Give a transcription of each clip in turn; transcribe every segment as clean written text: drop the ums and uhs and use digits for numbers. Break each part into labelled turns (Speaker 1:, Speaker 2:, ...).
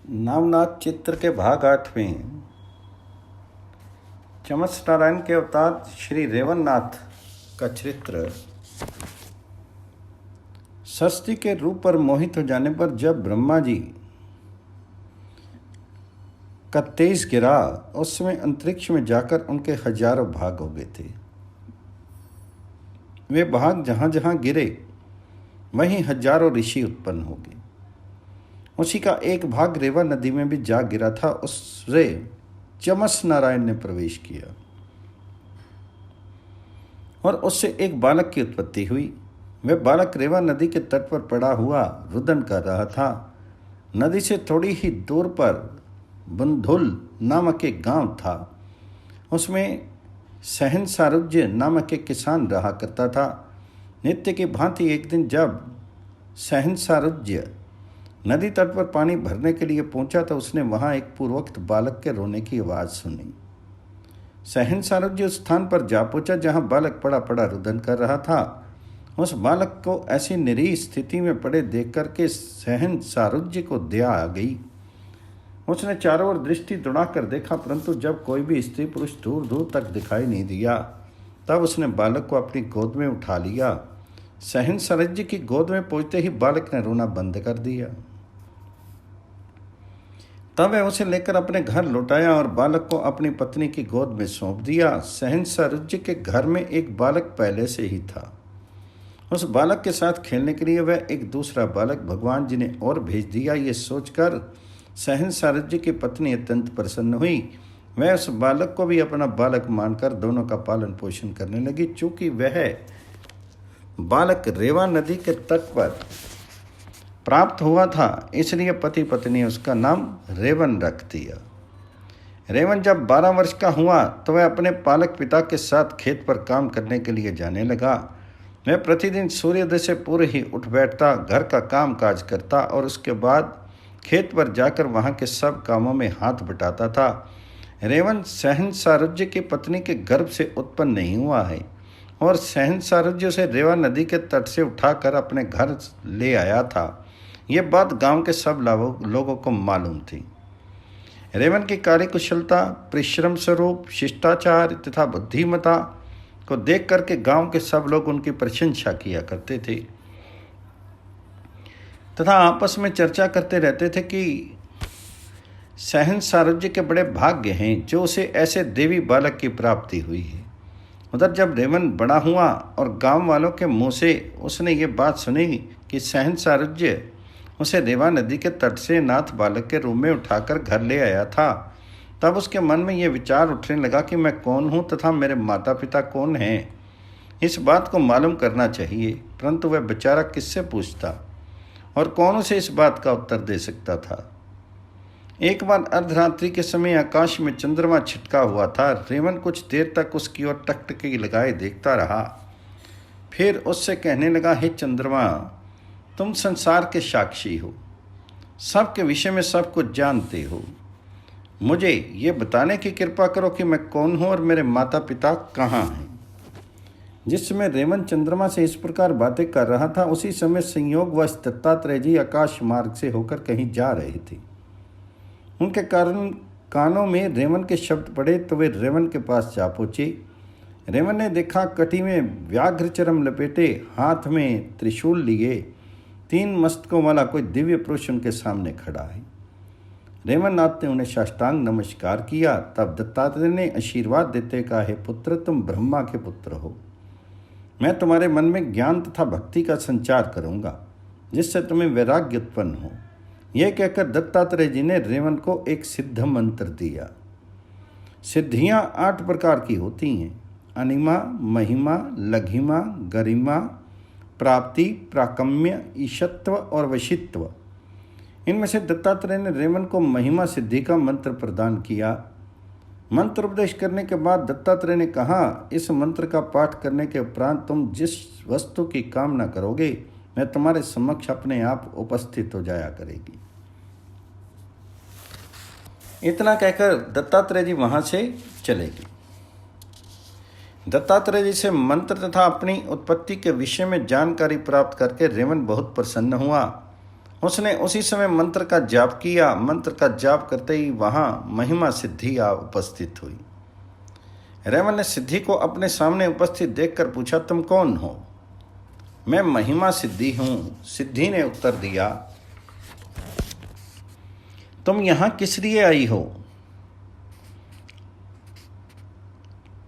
Speaker 1: नामनाथ चित्र के भाग 8 में चमत्स नारायण के अवतार श्री रेवन्नाथ का चरित्र षष्ठी के रूप पर मोहित हो जाने पर जब ब्रह्मा जी का तेज गिरा उस समय अंतरिक्ष में जाकर उनके हजारों भाग हो गए थे। वे भाग जहां जहां गिरे वहीं हजारों ऋषि उत्पन्न हो गए। उसी का एक भाग रेवा नदी में भी जा गिरा था। उससे चमत्स नारायण ने प्रवेश किया और उससे एक बालक की उत्पत्ति हुई। वह बालक रेवा नदी के तट पर पड़ा हुआ रुदन कर रहा था। नदी से थोड़ी ही दूर पर बुंधुल नामक एक गांव था। उसमें सहन सारुज्य नामक एक किसान रहा करता था। नित्य की भांति एक दिन जब सहन सारुज्य नदी तट पर पानी भरने के लिए पहुंचा तो उसने वहां एक पूर्वोक्त बालक के रोने की आवाज़ सुनी। सहन सारुज्य उस स्थान पर जा पहुंचा जहां बालक पड़ा पड़ा रुदन कर रहा था। उस बालक को ऐसी निरीह स्थिति में पड़े देख कर के सहन सारुज्य को दया आ गई। उसने चारों ओर दृष्टि दौड़ाकर देखा, परंतु जब कोई भी स्त्री पुरुष दूर दूर तक दिखाई नहीं दिया, तब उसने बालक को अपनी गोद में उठा लिया। सहन सारुज्य की गोद में पहुंचते ही बालक ने रोना बंद कर दिया। तब वह उसे लेकर अपने घर लौटाया और बालक को अपनी पत्नी की गोद में सौंप दिया। सहन सारुज्य के घर में एक बालक पहले से ही था। उस बालक के साथ खेलने के लिए वह एक दूसरा बालक भगवान जी ने और भेज दिया। ये सोचकर सहन सारुज्य की पत्नी अत्यंत प्रसन्न हुई। वह उस बालक को भी अपना बालक मानकर दोनों का पालन पोषण करने लगी। चूंकि वह बालक रेवा नदी के तट पर प्राप्त हुआ था, इसलिए पति पत्नी उसका नाम रेवन रख दिया। रेवन जब 12 वर्ष का हुआ तो वह अपने पालक पिता के साथ खेत पर काम करने के लिए जाने लगा। वह प्रतिदिन सूर्योदय से पूर्व ही उठ बैठता, घर का काम काज करता और उसके बाद खेत पर जाकर वहाँ के सब कामों में हाथ बटाता था। रेवन सहन सारुज्य की पत्नी के गर्भ से उत्पन्न नहीं हुआ है और सहन सारुज्य उसे रेवा नदी के तट से उठाकर अपने घर ले आया था। यह बात गांव के सब लोगों को मालूम थी। रेवन की कार्यकुशलता, परिश्रम स्वरूप, शिष्टाचार तथा बुद्धिमता को देख करके गांव के सब लोग उनकी प्रशंसा किया करते थे तथा आपस में चर्चा करते रहते थे कि सहन सारुज्य के बड़े भाग्य हैं जो उसे ऐसे देवी बालक की प्राप्ति हुई है। उधर जब रेवन बड़ा हुआ और गांव वालों के मुंह से उसने ये बात सुनी कि सहन सारुज्य उसे रेवा नदी के तट से नाथ बालक के रूप में उठाकर घर ले आया था, तब उसके मन में यह विचार उठने लगा कि मैं कौन हूँ तथा मेरे माता पिता कौन हैं। इस बात को मालूम करना चाहिए, परंतु वह बेचारा किससे पूछता और कौन उसे इस बात का उत्तर दे सकता था। एक बार अर्धरात्रि के समय आकाश में चंद्रमा छिटका हुआ था। रेवन कुछ देर तक उसकी ओर टकटकी लगाए देखता रहा। फिर उससे कहने लगा, हे चंद्रमा, तुम संसार के साक्षी हो, सबके विषय में सब कुछ जानते हो। मुझे ये बताने की कृपा करो कि मैं कौन हूँ और मेरे माता पिता कहाँ हैं। जिस समय रेवन चंद्रमा से इस प्रकार बातें कर रहा था, उसी समय संयोगवश दत्तात्रेय जी आकाश मार्ग से होकर कहीं जा रहे थे। उनके कारण कानों में रेवन के शब्द पड़े तो वे रेवन के पास जा पहुँचे। रेवन ने देखा, कटी में व्याघ्र चरम लपेटे, हाथ में त्रिशूल लिए 3 मस्तकों वाला कोई दिव्य पुरुष उनके सामने खड़ा है। रेवन्नाथ ने उन्हें साष्टांग नमस्कार किया। तब दत्तात्रेय ने आशीर्वाद देते कहा, हे पुत्र, तुम ब्रह्मा के पुत्र हो। मैं तुम्हारे मन में ज्ञान तथा भक्ति का संचार करूंगा जिससे तुम्हें वैराग्य उत्पन्न हो। यह कहकर दत्तात्रेय जी ने रेवन को एक सिद्ध मंत्र दिया। सिद्धियां 8 प्रकार की होती हैं: अनिमा, महिमा, लघिमा, गरिमा, प्राप्ति, प्राकम्य, ईशत्व और वशित्व। इनमें से दत्तात्रेय ने रेवन को महिमा सिद्धि का मंत्र प्रदान किया। मंत्र उपदेश करने के बाद दत्तात्रेय ने कहा, इस मंत्र का पाठ करने के उपरांत तुम जिस वस्तु की कामना करोगे वह तुम्हारे समक्ष अपने आप उपस्थित हो जाया करेगी। इतना कहकर दत्तात्रेय जी वहां से चले गए। दत्तात्रेय जी से मंत्र तथा अपनी उत्पत्ति के विषय में जानकारी प्राप्त करके रेवन बहुत प्रसन्न हुआ उसने उसी समय मंत्र का जाप किया। मंत्र का जाप करते ही वहां महिमा सिद्धि आ उपस्थित हुई। रेवन ने सिद्धि को अपने सामने उपस्थित देखकर पूछा, तुम कौन हो? मैं महिमा सिद्धि हूं। सिद्धि ने उत्तर दिया, तुम यहां किस लिए आई हो?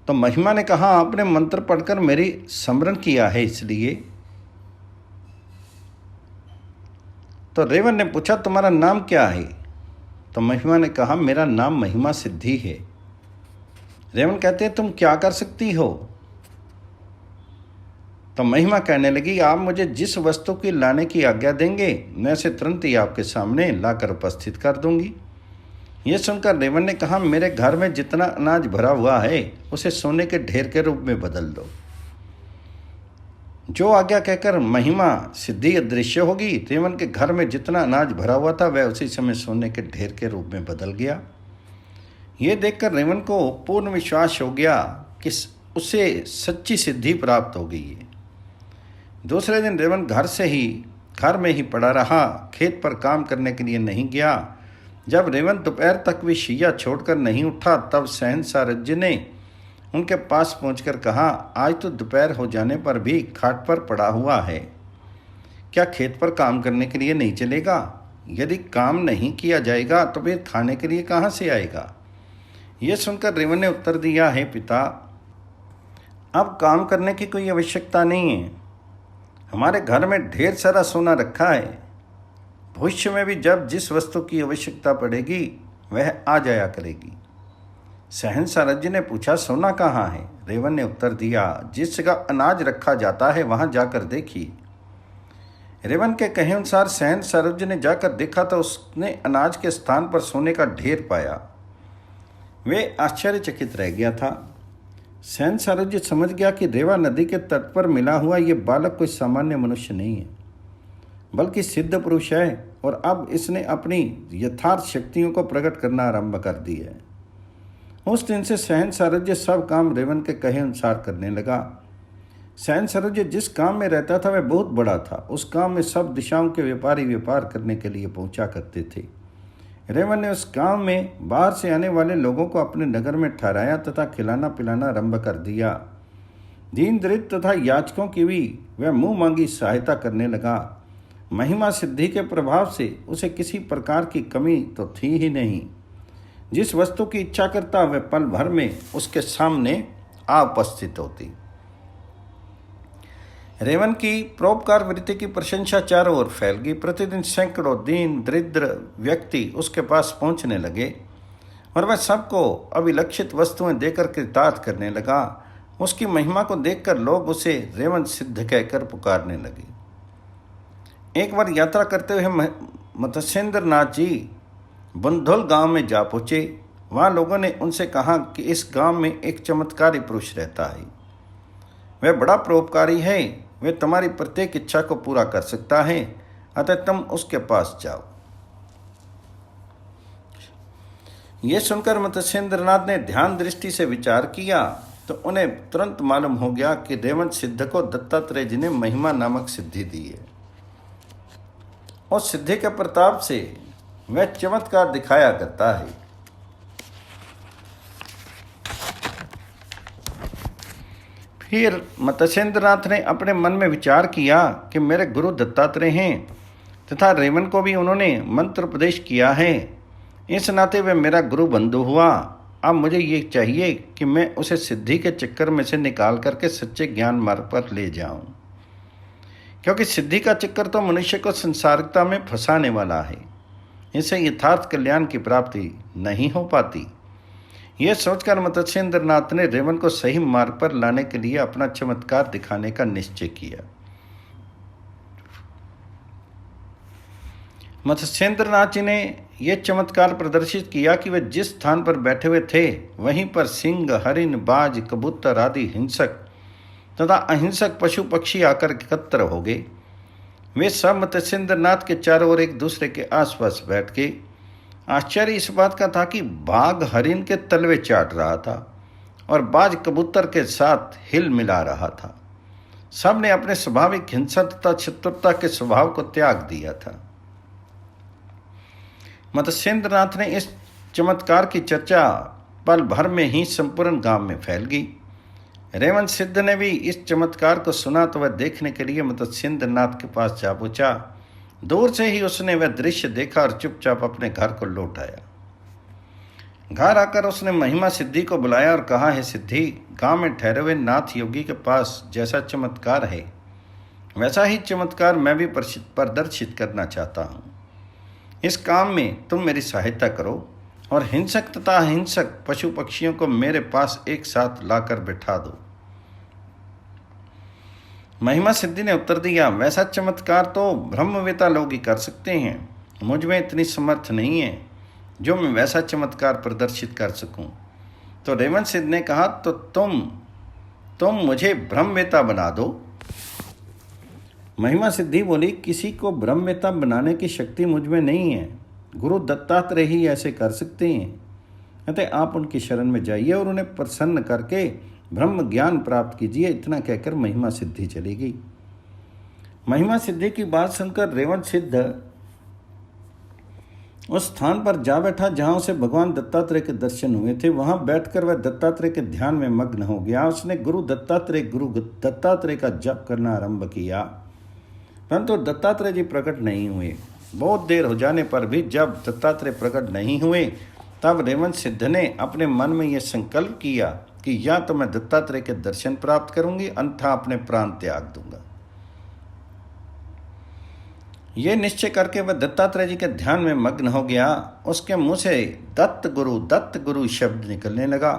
Speaker 1: तो महिमा ने कहा, आपने मंत्र पढ़कर मेरी स्मरण किया है इसलिए। तो रेवन ने पूछा, तुम्हारा नाम क्या है? तो महिमा ने कहा, मेरा नाम महिमा सिद्धि है। रेवन कहते हैं, तुम क्या कर सकती हो? तो महिमा कहने लगी, आप मुझे जिस वस्तु की लाने की आज्ञा देंगे मैं उसे तुरंत ही आपके सामने लाकर उपस्थित कर दूंगी। यह सुनकर रेवन ने कहा, मेरे घर में जितना अनाज भरा हुआ है उसे सोने के ढेर के रूप में बदल दो। जो आज्ञा कहकर महिमा सिद्धि अदृश्य होगी, रेवन के घर में जितना अनाज भरा हुआ था वह उसी समय सोने के ढेर के रूप में बदल गया। यह देखकर रेवन को पूर्ण विश्वास हो गया कि उसे सच्ची सिद्धि प्राप्त हो गई है। दूसरे दिन रेवन घर में ही पड़ा रहा, खेत पर काम करने के लिए नहीं गया। जब रेवन दोपहर तक भी शैया छोड़कर नहीं उठा, तब सहनसारज्य ने उनके पास पहुंचकर कहा, आज तो दोपहर हो जाने पर भी खाट पर पड़ा हुआ है, क्या खेत पर काम करने के लिए नहीं चलेगा? यदि काम नहीं किया जाएगा तो फिर खाने के लिए कहाँ से आएगा? यह सुनकर रेवन ने उत्तर दिया, है पिता, अब काम करने की कोई आवश्यकता नहीं है। हमारे घर में ढेर सारा सोना रखा है। भविष्य में भी जब जिस वस्तु की आवश्यकता पड़ेगी वह आ जाया करेगी। सहनसारज्य ने पूछा, सोना कहाँ है? रेवन ने उत्तर दिया, जिस जगह अनाज रखा जाता है वहां जाकर देखिए। रेवन के कहे अनुसार सहनसारज्य ने जाकर देखा तो उसने अनाज के स्थान पर सोने का ढेर पाया। वे आश्चर्यचकित रह गया था। सहनसारज्य समझ गया कि रेवा नदी के तट पर मिला हुआ ये बालक कोई सामान्य मनुष्य नहीं है, बल्कि सिद्ध पुरुष है, और अब इसने अपनी यथार्थ शक्तियों को प्रकट करना आरंभ कर दी है। उस दिन से सहनसारज्य सब काम रेवन के कहे अनुसार करने लगा। सहनसारज्य जिस काम में रहता था वह बहुत बड़ा था। उस काम में सब दिशाओं के व्यापारी व्यापार करने के लिए पहुंचा करते थे। रेवन ने उस गांव में बाहर से आने वाले लोगों को अपने नगर में ठहराया तथा खिलाना पिलाना आरंभ कर दिया। दीन दरिद्र तथा याचकों की भी वह मुंह मांगी सहायता करने लगा। महिमा सिद्धि के प्रभाव से उसे किसी प्रकार की कमी तो थी ही नहीं। जिस वस्तु की इच्छा करता वह पल भर में उसके सामने आ उपस्थित होती। रेवन की परोपकार वृत्ति की प्रशंसा चारों ओर फैल गई। प्रतिदिन सैकड़ों दीन दरिद्र व्यक्ति उसके पास पहुंचने लगे और वह सबको अभिलक्षित वस्तुएं देकर कृतार्थ करने लगा। उसकी महिमा को देखकर लोग उसे रेवन सिद्ध कहकर पुकारने लगे। एक बार यात्रा करते हुए मत्स्येंद्र नाथ जी बुंधुल गांव में जा पहुंचे। वहां लोगों ने उनसे कहा कि इस गांव में एक चमत्कारी पुरुष रहता है, वह बड़ा परोपकारी है, वह तुम्हारी प्रत्येक इच्छा को पूरा कर सकता है, अतः तुम उसके पास जाओ। यह सुनकर मत्स्येंद्रनाथ ने ध्यान दृष्टि से विचार किया तो उन्हें तुरंत मालूम हो गया कि रेवन सिद्ध को दत्तात्रेय जी ने महिमा नामक सिद्धि दी है। उस सिद्धि के प्रताप से वह चमत्कार दिखाया करता है। फिर मत्स्येंद्रनाथ ने अपने मन में विचार किया कि मेरे गुरु दत्तात्रेय हैं तथा रेवन को भी उन्होंने मंत्र उपदेश किया है, इस नाते वह मेरा गुरु बंधु हुआ। अब मुझे ये चाहिए कि मैं उसे सिद्धि के चक्कर में से निकाल करके सच्चे ज्ञान मार्ग पर ले जाऊं, क्योंकि सिद्धि का चक्कर तो मनुष्य को संसारिकता में फंसाने वाला है। इससे यथार्थ कल्याण की प्राप्ति नहीं हो पाती। यह सोचकर मत्स्येंद्रनाथ ने रेवन को सही मार्ग पर लाने के लिए अपना चमत्कार दिखाने का निश्चय किया। मत्स्येंद्रनाथ जी ने यह चमत्कार प्रदर्शित किया कि वे जिस स्थान पर बैठे हुए थे वहीं पर सिंह, हरिण, बाज, कबूतर आदि हिंसक तथा अहिंसक पशु पक्षी आकर एकत्र हो गए। वे सब मत्स्येंद्रनाथ के चारों ओर एक दूसरे के आसपास बैठ गए। आश्चर्य इस बात का था कि बाघ हरिण के तलवे चाट रहा था और बाज कबूतर के साथ हिल मिला रहा था। सब ने अपने स्वाभाविक हिंसा तथा शत्रुता के स्वभाव को त्याग दिया था। मत्स्येंद्रनाथ ने इस चमत्कार की चर्चा पल भर में ही संपूर्ण गांव में फैल गई। रेवंत सिद्ध ने भी इस चमत्कार को सुना तो वह देखने के लिए मत्स्येंद्रनाथ के पास जा पहुंचा। दूर से ही उसने वह दृश्य देखा और चुपचाप अपने घर को लौट आया। घर आकर उसने महिमा सिद्धि को बुलाया और कहा, है सिद्धि, गांव में ठहरे हुए नाथ योगी के पास जैसा चमत्कार है वैसा ही चमत्कार मैं भी प्रदर्शित करना चाहता हूँ। इस काम में तुम मेरी सहायता करो और हिंसक तथा अहिंसक पशु पक्षियों को मेरे पास एक साथ लाकर बैठा दो। महिमा सिद्धि ने उत्तर दिया, वैसा चमत्कार तो ब्रह्मवेता लोग ही कर सकते हैं, मुझ में इतनी समर्थ नहीं है जो मैं वैसा चमत्कार प्रदर्शित कर सकूं। तो रेवंत सिद्ध ने कहा, तो तुम मुझे ब्रह्मवेता बना दो। महिमा सिद्धि बोली, किसी को ब्रह्मवेता बनाने की शक्ति मुझ में नहीं है, गुरु दत्तात्रेय ही ऐसे कर सकते हैं। अतः आप उनकी शरण में जाइए और उन्हें प्रसन्न करके ब्रह्म ज्ञान प्राप्त कीजिए। इतना कहकर महिमा सिद्धि चली गई। महिमा सिद्धि की बात सुनकर रेवंत सिद्ध उस स्थान पर जा बैठा जहां उसे भगवान दत्तात्रेय के दर्शन हुए थे। वहां बैठकर वह दत्तात्रेय के ध्यान में मग्न हो गया। उसने गुरु दत्तात्रेय का जप करना आरंभ किया, परंतु दत्तात्रेय जी प्रकट नहीं हुए। बहुत देर हो जाने पर भी जब दत्तात्रेय प्रकट नहीं हुए तब रेवंत सिद्ध ने अपने मन में यह संकल्प किया कि या तो मैं दत्तात्रेय के दर्शन प्राप्त करूंगी, अन्यथा अपने प्राण त्याग दूंगा। ये निश्चय करके वह दत्तात्रेय जी के ध्यान में मग्न हो गया। उसके मुंह से दत्त गुरु शब्द निकलने लगा।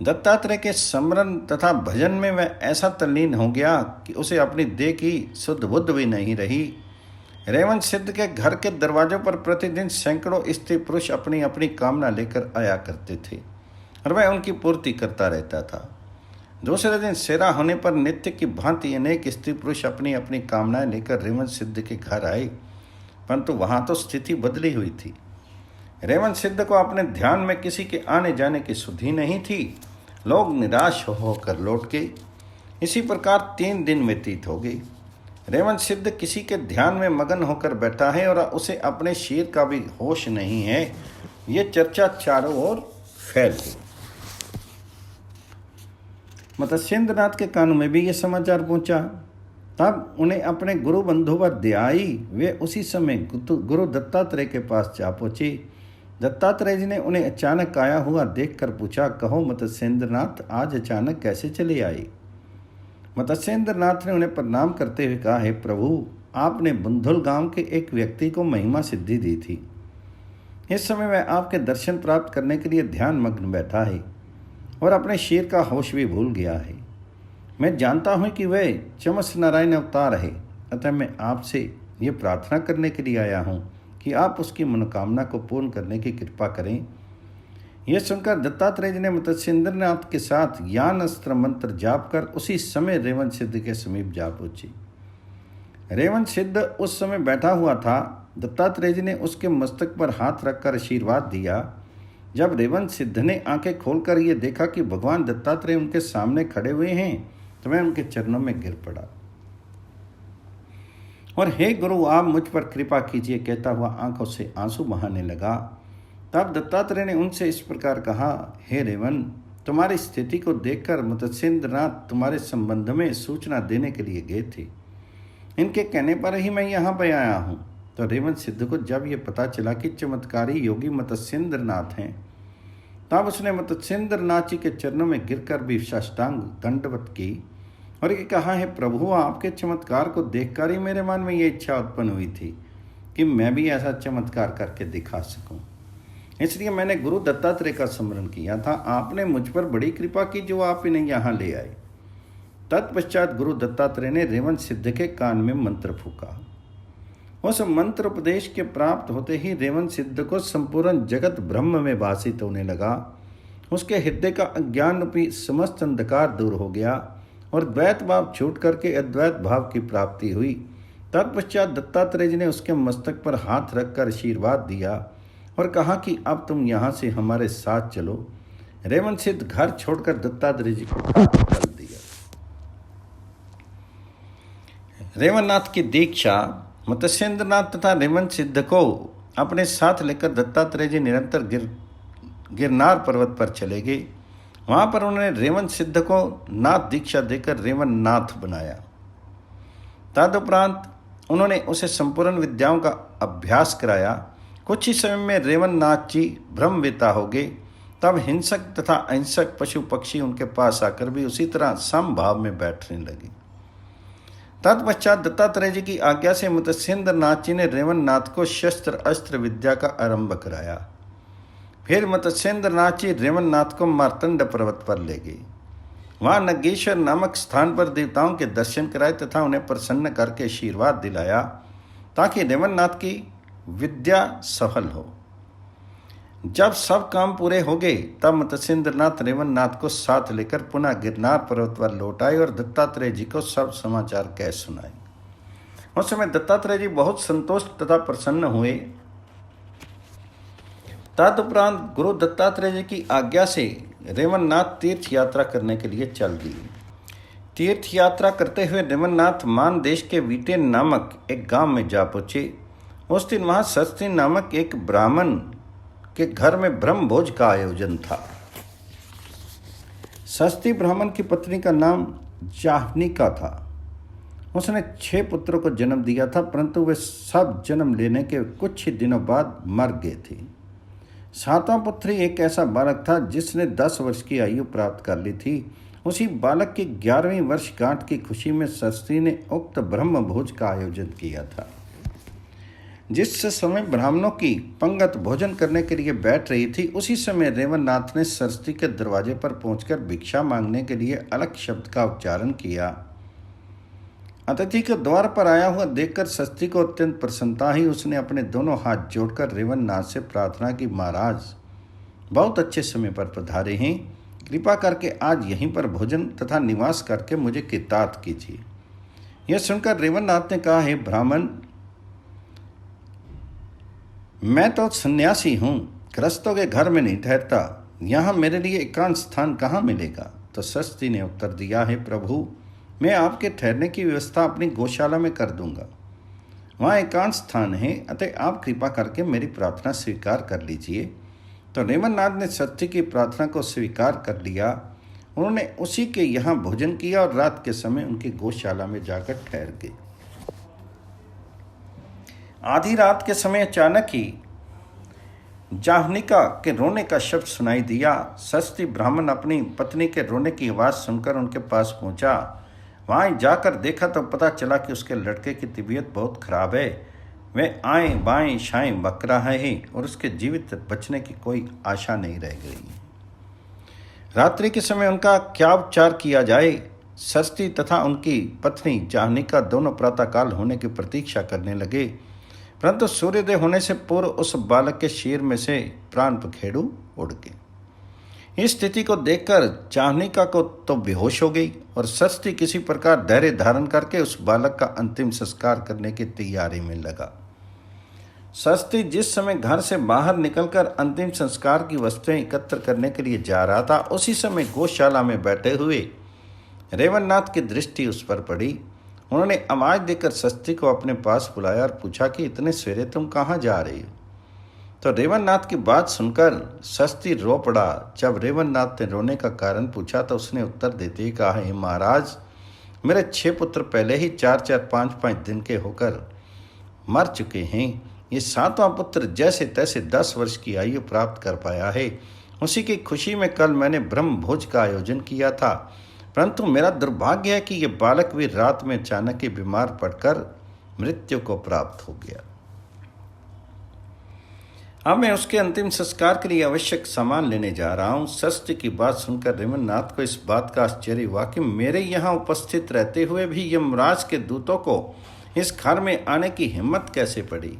Speaker 1: दत्तात्रेय के स्मरण तथा भजन में वह ऐसा तल्लीन हो गया कि उसे अपनी देह की शुद्ध बुद्ध भी नहीं रही। रेवंत सिद्ध के घर के दरवाजों पर प्रतिदिन सैकड़ों स्त्री पुरुष अपनी अपनी कामना लेकर आया करते थे और वह उनकी पूर्ति करता रहता था। दूसरे दिन सेरा होने पर नित्य की भांति अनेक स्त्री पुरुष अपनी अपनी कामनाएं लेकर रेवंत सिद्ध के घर आए, परंतु वहां तो स्थिति बदली हुई थी। रेवंत सिद्ध को अपने ध्यान में किसी के आने जाने की सुधि नहीं थी। लोग निराश होकर लौट गए। इसी प्रकार 3 दिन व्यतीत हो गए। रेवंत सिद्ध किसी के ध्यान में मगन होकर बैठा है और उसे अपने शरीर का भी होश नहीं है। ये चर्चा चारों ओर फैल गई। मत्स्येंद्रनाथ के कानों में भी यह समाचार पहुंचा। तब उन्हें अपने गुरु बंधु पर दया आई। वे उसी समय गुरु दत्तात्रेय के पास जा पहुंचे। दत्तात्रेय जी ने उन्हें अचानक आया हुआ देखकर पूछा, कहो मत्स्येंद्रनाथ, आज अचानक कैसे चले आए? मत्स्येंद्रनाथ ने उन्हें प्रणाम करते हुए कहा, हे प्रभु, आपने बंधुल गांव के एक व्यक्ति को महिमा सिद्धि दी थी। इस समय वह आपके दर्शन प्राप्त करने के लिए ध्यान मग्न बैठा है और अपने शरीर का होश भी भूल गया है। मैं जानता हूं कि वह चमस नारायण अवतार है, अतः मैं आपसे ये प्रार्थना करने के लिए आया हूं कि आप उसकी मनोकामना को पूर्ण करने की कृपा करें। यह सुनकर दत्तात्रेय जी ने मत्स्येंद्रनाथ के साथ ज्ञान अस्त्र मंत्र जाप कर उसी समय रेवंत सिद्ध के समीप जा पहुंचे। रेवंत सिद्ध उस समय बैठा हुआ था। दत्तात्रेय जी ने उसके मस्तक पर हाथ रखकर आशीर्वाद दिया। जब रेवंत सिद्ध ने आंखें खोलकर यह देखा कि भगवान दत्तात्रेय उनके सामने खड़े हुए हैं तो वह उनके चरणों में गिर पड़ा और हे गुरु, आप मुझ पर कृपा कीजिए कहता हुआ आंखों से आंसू बहाने लगा। तब दत्तात्रेय ने उनसे इस प्रकार कहा, हे रेवन, तुम्हारी स्थिति को देखकर मत्स्येंद्रनाथ तुम्हारे संबंध में सूचना देने के लिए गए थे। इनके कहने पर ही मैं यहाँ पर आया हूँ। तो रेवंत सिद्ध को जब ये पता चला कि चमत्कारी योगी मत्स्येंद्रनाथ हैं, तब उसने मत्स्येंद्रनाथ जी के चरणों में गिरकर भी साष्टांग दंडवत की और ये कहा, है प्रभु, आपके चमत्कार को देखकर ही मेरे मन में ये इच्छा उत्पन्न हुई थी कि मैं भी ऐसा चमत्कार करके दिखा सकूं। इसलिए मैंने गुरु दत्तात्रेय का स्मरण किया था। आपने मुझ पर बड़ी कृपा की जो आप इन्हें यहाँ ले आए। तत्पश्चात गुरु दत्तात्रेय ने रेवंत सिद्ध के कान में मंत्र फूका। उस मंत्र उपदेश के प्राप्त होते ही रेवंत सिद्ध को संपूर्ण जगत ब्रह्म में भाषित होने लगा। उसके हृदय का अज्ञान रूपी समस्त अंधकार दूर हो गया और द्वैत भाव छूट करके अद्वैत भाव की प्राप्ति हुई। तत्पश्चात दत्तात्रेय जी ने उसके मस्तक पर हाथ रखकर आशीर्वाद दिया और कहा कि अब तुम यहाँ से हमारे साथ चलो। रेवंत सिद्ध घर छोड़कर दत्तात्रेय जी को निकल दिया। रेवन्नाथ की दीक्षा मत्स्येंद्रनाथ तथा रेवंत सिद्ध को अपने साथ लेकर दत्तात्रेय जी निरंतर गिरनार पर्वत पर चले गए। वहाँ पर उन्होंने रेवन सिद्ध को नाथ दीक्षा देकर रेवन नाथ बनाया। तदुपरांत उन्होंने उसे संपूर्ण विद्याओं का अभ्यास कराया। कुछ ही समय में रेवन नाथ जी ब्रह्मवेता हो गए। तब हिंसक तथा अहिंसक पशु पक्षी उनके पास आकर भी उसी तरह समभाव में बैठने लगे। तत्पश्चात दत्तात्रेय जी की आज्ञा से मत्स्येंद्र नाथ जी ने रेवन नाथ को शस्त्र अस्त्र विद्या का आरंभ कराया। फिर मत्स्येंद्र नाथ जी रेवन नाथ को मार्तंड पर्वत पर ले गए। वहाँ नगेश्वर नामक स्थान पर देवताओं के दर्शन कराए तथा उन्हें प्रसन्न करके आशीर्वाद दिलाया ताकि रेवन नाथ की विद्या सफल हो। जब सब काम पूरे हो गए तब मत्स्येंद्र नाथ रेवन नाथ को साथ लेकर पुनः गिरनार पर्वत पर लौट आए और दत्तात्रेय जी को सब समाचार कह सुनाए। उस समय दत्तात्रेय जी बहुत संतुष्ट तथा प्रसन्न हुए। तदुपरांत गुरु दत्तात्रेय जी की आज्ञा से रेवन नाथ तीर्थ यात्रा करने के लिए चल दिए। तीर्थ यात्रा करते हुए रेवन नाथ मान देश के वीटे नामक एक गांव में जा पहुंचे। उस दिन वहां सस्ती नामक एक ब्राह्मण के घर में ब्रह्म भोज का आयोजन था। सस्ती ब्राह्मण की पत्नी का नाम जाहनिका था। उसने 6 पुत्रों को जन्म दिया था, परंतु वे सब जन्म लेने के कुछ ही दिनों बाद मर गए थे। 7वां पुत्र एक ऐसा बालक था जिसने 10 वर्ष की आयु प्राप्त कर ली थी। उसी बालक की 11वीं वर्षगांठ की खुशी में सस्ती ने उक्त ब्रह्म भोज का आयोजन किया था। जिस समय ब्राह्मणों की पंगत भोजन करने के लिए बैठ रही थी, उसी समय रेवन नाथ ने सरस्वती के दरवाजे पर पहुंचकर भिक्षा मांगने के लिए अलग शब्द का उच्चारण किया। अतिथि के द्वार पर आया हुआ देखकर सरस्वती को अत्यंत प्रसन्नता ही उसने अपने दोनों हाथ जोड़कर रेवन नाथ से प्रार्थना की, महाराज बहुत अच्छे समय पर पधारे हैं, कृपा करके आज यहीं पर भोजन तथा निवास करके मुझे कृतार्थ कीजिए। यह सुनकर रेवन नाथ ने कहा, हे ब्राह्मण, मैं तो सन्यासी हूँ, गृहस्थों के घर में नहीं ठहरता, यहाँ मेरे लिए एकांत स्थान कहाँ मिलेगा। तो सरस्वती ने उत्तर दिया, है प्रभु, मैं आपके ठहरने की व्यवस्था अपनी गौशाला में कर दूंगा, वहाँ एकांत स्थान है, अतः आप कृपा करके मेरी प्रार्थना स्वीकार कर लीजिए। तो रेवन नाथ ने सरस्वती की प्रार्थना को स्वीकार कर लिया। उन्होंने उसी के यहाँ भोजन किया और रात के समय उनकी गौशाला में जाकर ठहर गए। आधी रात के समय अचानक ही जाहनिका के रोने का शब्द सुनाई दिया। सरस्वती ब्राह्मण अपनी पत्नी के रोने की आवाज़ सुनकर उनके पास पहुंचा। वहाँ जाकर देखा तो पता चला कि उसके लड़के की तबीयत बहुत खराब है। वे आएँ बाएँ शाएँ बक रहा है और उसके जीवित बचने की कोई आशा नहीं रह गई। रात्रि के समय उनका क्या उपचार किया जाए। सरस्वती तथा उनकी पत्नी जाहनिका दोनों प्रातःकाल होने की प्रतीक्षा करने लगे, परंतु सूर्योदय होने से पूर्व उस बालक के शीर में से प्राण पखेरु उड़ गए। इस स्थिति को देखकर जाहनिका को तो बेहोश हो गई और सरस्वती किसी प्रकार धैर्य धारण करके उस बालक का अंतिम संस्कार करने की तैयारी में लगा। सरस्वती जिस समय घर से बाहर निकलकर अंतिम संस्कार की वस्तुएं एकत्र करने के लिए जा रहा था, उसी समय गौशाला में बैठे हुए रेवन नाथ की दृष्टि उस पर पड़ी। उन्होंने आवाज़ देकर सरस्वती को अपने पास बुलाया और पूछा कि इतने सवेरे तुम कहाँ जा रही हो। तो रेवन नाथ की बात सुनकर सरस्वती रो पड़ा। जब रेवन नाथ ने रोने का कारण पूछा तो उसने उत्तर देते ही कहा, हे महाराज, मेरे 6 पुत्र पहले ही 4-4, 5-5 दिन के होकर मर चुके हैं। ये 7वां पुत्र जैसे तैसे 10 वर्ष की आयु प्राप्त कर पाया है। उसी की खुशी में कल मैंने ब्रह्म भोज का आयोजन किया था, परंतु मेरा दुर्भाग्य है कि ये बालक भी रात में अचानक ही बीमार पड़कर मृत्यु को प्राप्त हो गया। अब मैं उसके अंतिम संस्कार के लिए आवश्यक सामान लेने जा रहा हूँ। सरस्वती की बात सुनकर रेवन नाथ को इस बात का आश्चर्य हुआ कि मेरे यहाँ उपस्थित रहते हुए भी यमराज के दूतों को इस घर में आने की हिम्मत कैसे पड़ी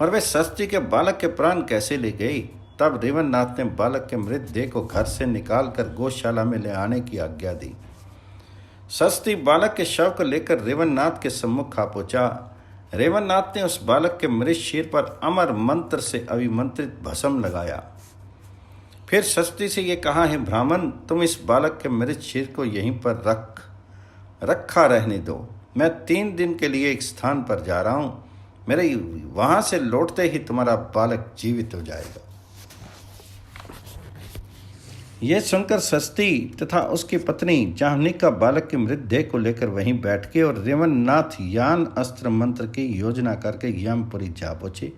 Speaker 1: और वे सरस्वती के बालक के प्राण कैसे ले गई। तब रेवन नाथ ने बालक के मृतदेह को घर से निकालकर गौशाला में ले आने की आज्ञा दी। सरस्वती बालक के शव को लेकर रेवन नाथ के सम्मुख आ पहुंचा। रेवन नाथ ने उस बालक के मृत शीर पर अमर मंत्र से अभिमंत्रित भस्म लगाया। फिर सरस्वती से ये कहा, है ब्राह्मण, तुम इस बालक के मृत शीर को यहीं पर रखा रहने दो। मैं 3 दिन के लिए एक स्थान पर जा रहा हूँ, मेरे वहां से लौटते ही तुम्हारा बालक जीवित हो जाएगा। यह सुनकर सस्ती तथा उसकी पत्नी जाह्नवी बालक की मृतदेह को लेकर वहीं बैठ के और रेवन्नाथ यान अस्त्र मंत्र की योजना करके यमपुरी जा पहुंचे।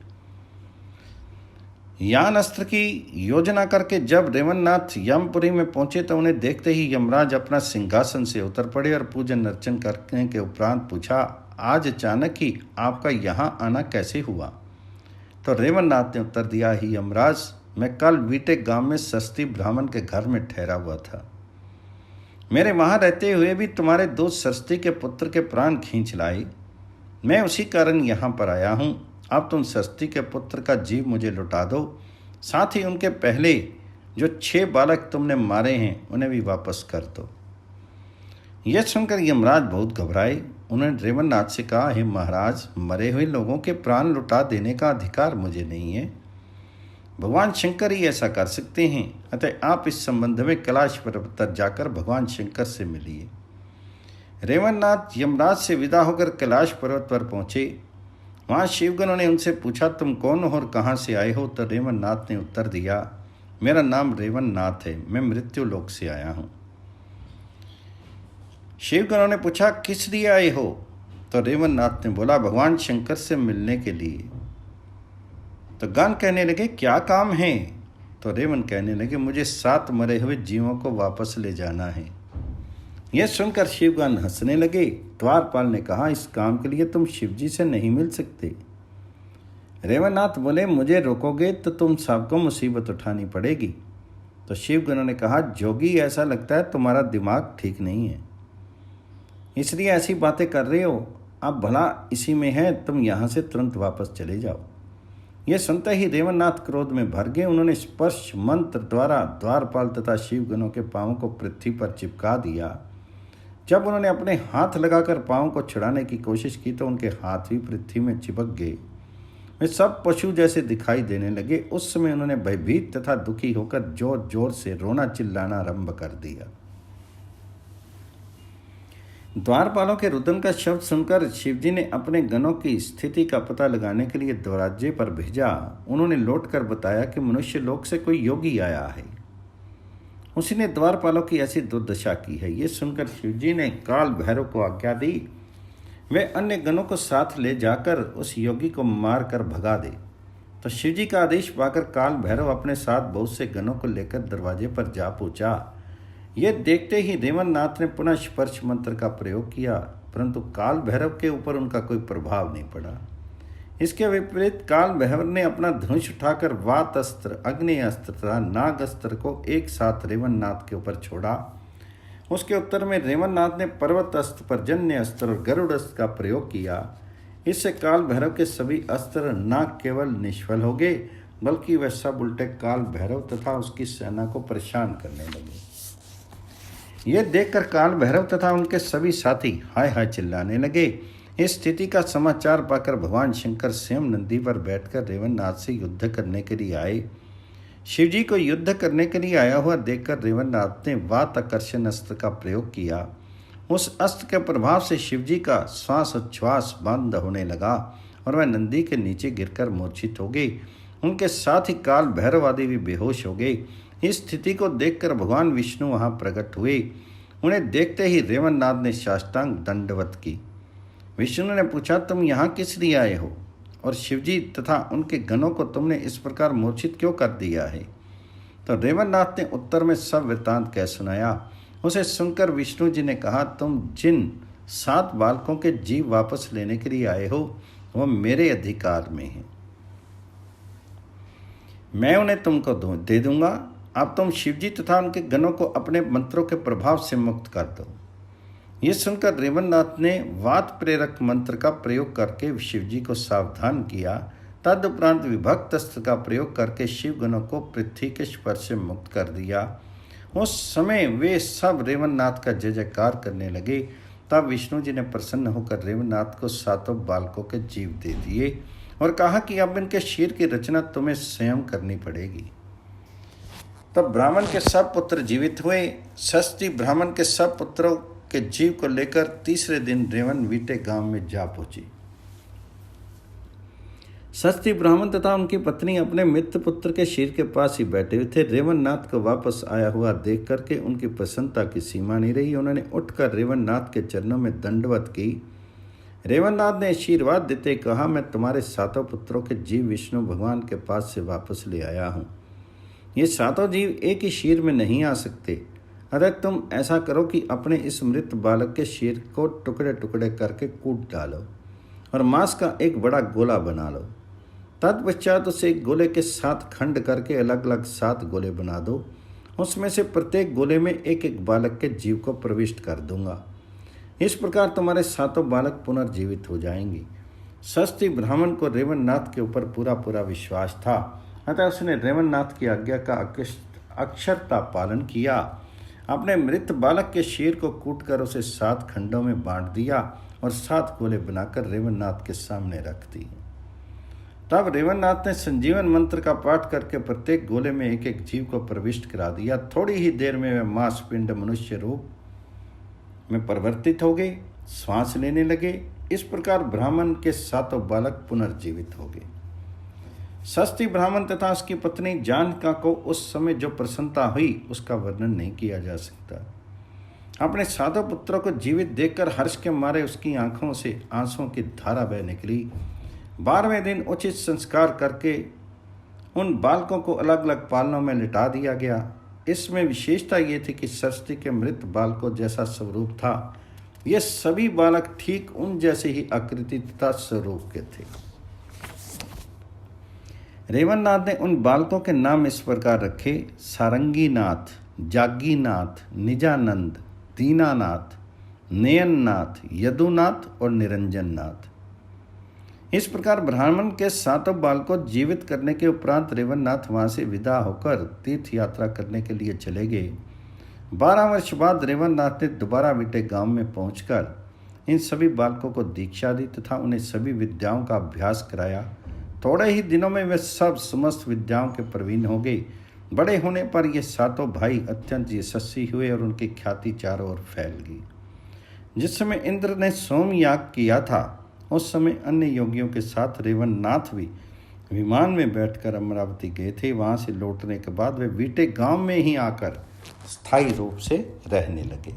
Speaker 1: यान अस्त्र की योजना करके जब रेवन्नाथ यमपुरी में पहुंचे तो उन्हें देखते ही यमराज अपना सिंहासन से उतर पड़े और पूजन अर्चन करने के उपरांत पूछा, आज अचानक ही आपका यहाँ आना कैसे हुआ? तो रेवन्नाथ ने उत्तर दिया, ही यमराज, मैं कल बीटे गांव में सस्ती ब्राह्मण के घर में ठहरा हुआ था। मेरे वहां रहते हुए भी तुम्हारे दो सस्ती के पुत्र के प्राण खींच लाए। मैं उसी कारण यहाँ पर आया हूँ। अब तुम सस्ती के पुत्र का जीव मुझे लौटा दो, साथ ही उनके पहले जो 6 बालक तुमने मारे हैं उन्हें भी वापस कर दो। यह सुनकर यमराज बहुत घबराए। उन्होंने रेवन्नाथ से कहा, हे महाराज, मरे हुए लोगों के प्राण लौटा देने का अधिकार मुझे नहीं है। भगवान शंकर ही ऐसा कर सकते हैं। अतः आप इस संबंध में कैलाश पर्वत पर जाकर भगवान शंकर से मिलिए। रेवन्नाथ यमराज से विदा होकर कैलाश पर्वत पर पहुंचे। वहां शिवगणों ने उनसे पूछा, तुम कौन हो और कहाँ से आए हो? तो रेवन्नाथ ने उत्तर दिया, मेरा नाम रेवन्नाथ है, मैं मृत्यु लोक से आया हूँ। शिवगणों ने पूछा, किस लिए आए हो? तो रेवन्नाथ ने बोला, भगवान शंकर से मिलने के लिए। तो गण कहने लगे, क्या काम है? तो रेवन कहने लगे, मुझे 7 मरे हुए जीवों को वापस ले जाना है। यह सुनकर शिवगण हंसने लगे। द्वारपाल ने कहा, इस काम के लिए तुम शिवजी से नहीं मिल सकते। रेवन्नाथ बोले, मुझे रोकोगे तो तुम सबको मुसीबत उठानी पड़ेगी। तो शिवगणों ने कहा, जोगी, ऐसा लगता है तुम्हारा दिमाग ठीक नहीं है, इसलिए ऐसी बातें कर रहे हो। अब भला इसी में है, तुम यहाँ से तुरंत वापस चले जाओ। यह सुनते ही रेवन्नाथ क्रोध में भर गए। उन्होंने स्पर्श मंत्र द्वारा द्वारपाल तथा शिवगणों के पांवों को पृथ्वी पर चिपका दिया। जब उन्होंने अपने हाथ लगाकर पांवों को छुड़ाने की कोशिश की तो उनके हाथ भी पृथ्वी में चिपक गए। वे सब पशु जैसे दिखाई देने लगे। उस समय उन्होंने भयभीत तथा दुखी होकर जोर जोर से रोना चिल्लाना आरंभ कर दिया। द्वारपालों के रुदन का शब्द सुनकर शिवजी ने अपने गणों की स्थिति का पता लगाने के लिए द्वाराज्य पर भेजा। उन्होंने लौटकर बताया कि मनुष्य लोक से कोई योगी आया है, उसी ने द्वारपालों की ऐसी दुर्दशा की है। ये सुनकर शिवजी ने काल भैरव को आज्ञा दी, वे अन्य गणों को साथ ले जाकर उस योगी को मार कर भगा दे। तो शिवजी का आदेश पाकर काल भैरव अपने साथ बहुत से गणों को लेकर दरवाजे पर जा पहुंचा। यह देखते ही रेवन्नाथ ने पुनः स्पर्श मंत्र का प्रयोग किया, परंतु काल भैरव के ऊपर उनका कोई प्रभाव नहीं पड़ा। इसके विपरीत काल भैरव ने अपना धनुष उठाकर वात अस्त्र, अग्नि अस्त्र तथा नाग अस्त्र को एक साथ रेवन्नाथ के ऊपर छोड़ा। उसके उत्तर में रेवन्नाथ ने पर्वत अस्त्र, पर्जन्य अस्त्र और गरुड़ अस्त्र का प्रयोग किया। इससे काल भैरव के सभी अस्त्र न केवल निष्फल हो गए, बल्कि वह सब उल्टे काल भैरव तथा उसकी सेना को परेशान करने लगे। यह देखकर काल भैरव तथा उनके सभी साथी हाय हाय चिल्लाने लगे। इस स्थिति का समाचार पाकर भगवान शंकर स्वयं नंदी पर बैठकर रेवन्नाथ से युद्ध करने के लिए आए। शिवजी को युद्ध करने के लिए आया हुआ देखकर रेवन्नाथ ने वात आकर्षण अस्त्र का प्रयोग किया। उस अस्त्र के प्रभाव से शिवजी का श्वासोच्छ्वास बंद होने लगा और वह नंदी के नीचे गिरकर मूर्छित हो गए। उनके साथ ही काल भैरव आदि भी बेहोश हो गए। इस स्थिति को देखकर भगवान विष्णु वहां प्रकट हुए। उन्हें देखते ही रेवन्नाथ ने साष्टांग दंडवत की। विष्णु ने पूछा, तुम यहाँ किस लिए आए हो और शिवजी तथा उनके गणों को तुमने इस प्रकार मूर्छित क्यों कर दिया है? तो रेवन्नाथ ने उत्तर में सब वृत्तांत कह सुनाया। उसे सुनकर विष्णु जी ने कहा, तुम जिन 7 बालकों के जीव वापस लेने के लिए आए हो वह मेरे अधिकार में है, मैं उन्हें तुमको दे दूंगा। अब तुम शिवजी तथा उनके गणों को अपने मंत्रों के प्रभाव से मुक्त कर दो। ये सुनकर रेवन्नाथ ने वात प्रेरक मंत्र का प्रयोग करके शिवजी को सावधान किया। तदुपरांत विभक्त अस्त्र का प्रयोग करके शिवगणों को पृथ्वी के स्पर्श से मुक्त कर दिया। उस समय वे सब रेवन्नाथ का जय जयकार करने लगे। तब विष्णु जी ने प्रसन्न होकर रेवन्नाथ को 7 बालकों के जीव दे दिए और कहा कि अब इनके शीर की रचना तुम्हें स्वयं करनी पड़ेगी। तब ब्राह्मण के सब पुत्र जीवित हुए। षष्ठी ब्राह्मण के सब पुत्रों के जीव को लेकर तीसरे दिन रेवन वीटे गांव में जा पहुंची। सस्ती ब्राह्मण तथा उनकी पत्नी अपने मित्र पुत्र के शीर के पास ही बैठे हुए थे। रेवन्नाथ को वापस आया हुआ देख करके उनकी प्रसन्नता की सीमा नहीं रही। उन्होंने उठकर रेवन्नाथ के चरणों में दंडवत की। रेवन्नाथ ने आशीर्वाद देते कहा, मैं तुम्हारे सातों पुत्रों के जीव विष्णु भगवान के पास से वापस ले आया हूँ। ये सातों जीव एक ही शीर में नहीं आ सकते। अतः तुम ऐसा करो कि अपने इस मृत बालक के शीर को टुकड़े टुकड़े करके कूट डालो और मांस का एक बड़ा गोला बना लो। तत्पश्चात उसे एक गोले के 7 खंड करके अलग अलग 7 गोले बना दो। उसमें से प्रत्येक गोले में एक एक बालक के जीव को प्रविष्ट कर दूंगा। इस प्रकार तुम्हारे सातों बालक पुनर्जीवित हो जाएंगे। सस्ती ब्राह्मण को रेवन्नाथ के ऊपर पूरा पूरा विश्वास था। अतः उसने रेवन्नाथ की आज्ञा का अक्षरता पालन किया। अपने मृत बालक के शीर को कूटकर उसे 7 खंडों में बांट दिया और 7 गोले बनाकर रेवन्नाथ के सामने रख दी। तब रेवन्नाथ ने संजीवन मंत्र का पाठ करके प्रत्येक गोले में एक एक जीव को प्रविष्ट करा दिया। थोड़ी ही देर में वह मांसपिंड मनुष्य रूप में परिवर्तित हो गए, श्वास लेने लगे। इस प्रकार ब्राह्मण के सातों बालक पुनर्जीवित हो गए। सस्ती ब्राह्मण तथा उसकी पत्नी जानका को उस समय जो प्रसन्नता हुई उसका वर्णन नहीं किया जा सकता। अपने सातों पुत्रों को जीवित देखकर हर्ष के मारे उसकी आंखों से आंसुओं की धारा बह निकली। 12वें दिन उचित संस्कार करके उन बालकों को अलग अलग पालनों में लिटा दिया गया। इसमें विशेषता ये थी कि सरस्वती के मृत बालकों जैसा स्वरूप था। ये सभी बालक ठीक उन जैसे ही आकृति तथा स्वरूप के थे। रेवन्नाथ ने उन बालकों के नाम इस प्रकार रखे, सारंगीनाथ, जागीनाथ, निजानंद, दीनानाथ, नयननाथ, यदुनाथ और निरंजननाथ। इस प्रकार ब्राह्मण के सातों बालकों जीवित करने के उपरांत रेवन्नाथ वहां से विदा होकर तीर्थ यात्रा करने के लिए चले गए। 12 वर्ष बाद रेवन्नाथ ने दोबारा विटे गांव में पहुंचकर इन सभी बालकों को दीक्षा दी तथा उन्हें सभी विद्याओं का अभ्यास कराया। थोड़े ही दिनों में वे सब समस्त विद्याओं के प्रवीण हो गए। बड़े होने पर ये सातों भाई अत्यंत यशस्वी हुए और उनकी ख्याति चारों ओर फैल गई। जिस समय इंद्र ने सोम याग किया था उस समय अन्य योगियों के साथ रेवन्नाथ भी विमान में बैठकर अमरावती गए थे। वहां से लौटने के बाद वे बीटे गांव में ही आकर स्थायी रूप से रहने लगे।